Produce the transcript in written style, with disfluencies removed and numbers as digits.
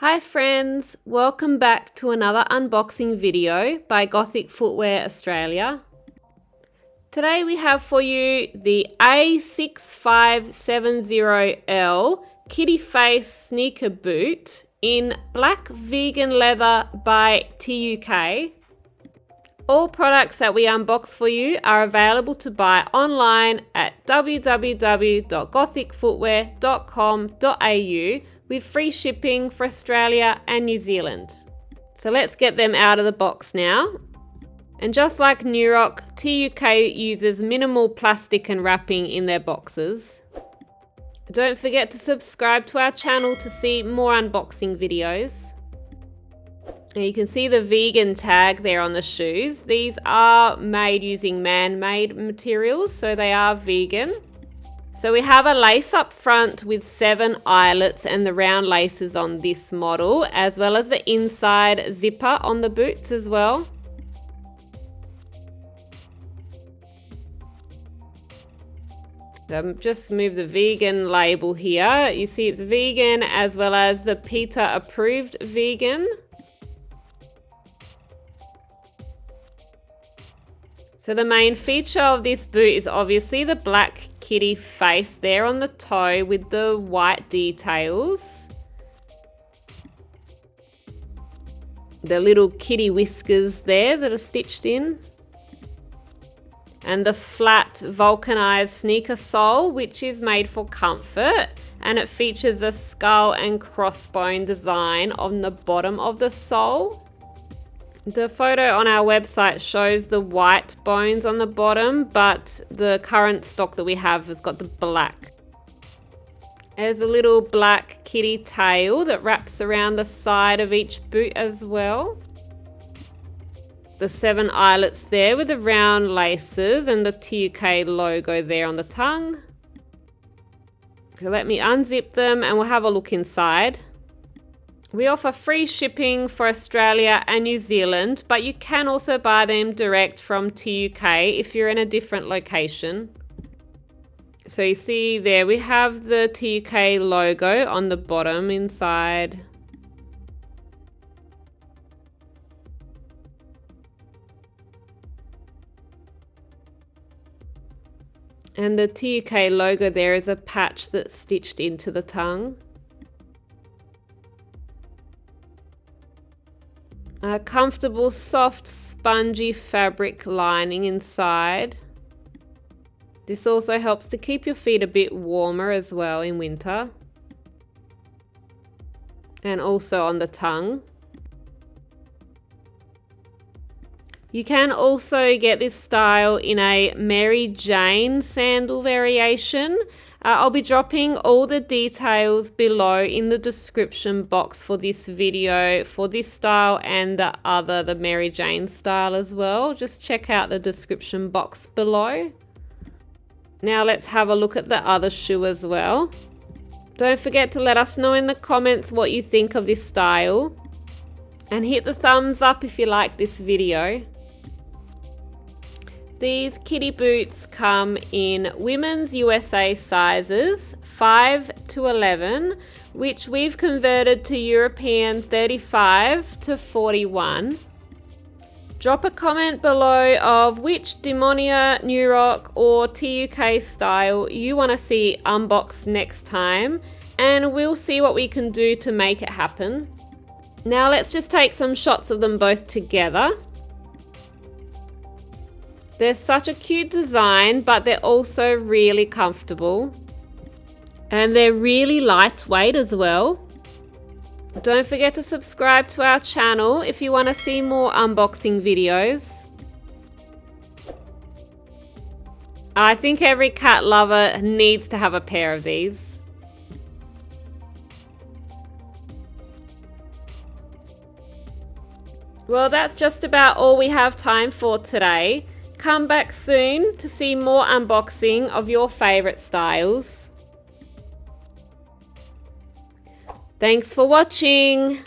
Hi friends, welcome back to another unboxing video by Gothic Footwear Australia. Today we have for you the A6570L Kitty Face sneaker boot in black vegan leather by T.U.K. All products that we unbox for you are available to buy online at www.gothicfootwear.com.au with free shipping for Australia and New Zealand. So let's get them out of the box now. And just like New Rock, T.U.K uses minimal plastic and wrapping in their boxes. Don't forget to subscribe to our channel to see more unboxing videos. Now you can see the vegan tag there on the shoes. These are made using man-made materials, so they are vegan. So we have a lace up front with 7 eyelets and the round laces on this model, as well as the inside zipper on the boots as well. So just move the vegan label here. You see it's vegan as well as the PETA approved vegan. So the main feature of this boot is obviously the black kitty face there on the toe with the white details. The little kitty whiskers there that are stitched in. And the flat vulcanized sneaker sole, which is made for comfort. And it features a skull and crossbone design on the bottom of the sole. The photo on our website shows the white bones on the bottom, but the current stock that we have has got the black. There's a little black kitty tail that wraps around the side of each boot as well. The 7 eyelets there with the round laces and the T.U.K logo there on the tongue. So let me unzip them and we'll have a look inside. We offer free shipping for Australia and New Zealand, but you can also buy them direct from T.U.K if you're in a different location. So you see there we have the T.U.K logo on the bottom inside. And the T.U.K logo there is a patch that's stitched into the tongue. A comfortable, soft, spongy fabric lining inside. This also helps to keep your feet a bit warmer as well in winter. And also on the tongue. You can also get this style in a Mary Jane sandal variation. I'll be dropping all the details below in the description box for this video for this style and the Mary Jane style as well. Just check out the description box below. Now let's have a look at the other shoe as well. Don't forget to let us know in the comments what you think of this style. And hit the thumbs up if you like this video. These kitty boots come in women's USA sizes 5 to 11, which we've converted to European 35 to 41. Drop a comment below of which Demonia, New Rock or T.U.K style you want to see unboxed next time, and we'll see what we can do to make it happen. Now let's just take some shots of them both together. They're such a cute design, but they're also really comfortable. And they're really lightweight as well. Don't forget to subscribe to our channel if you want to see more unboxing videos. I think every cat lover needs to have a pair of these. Well, that's just about all we have time for today. Come back soon to see more unboxing of your favorite styles. Thanks for watching.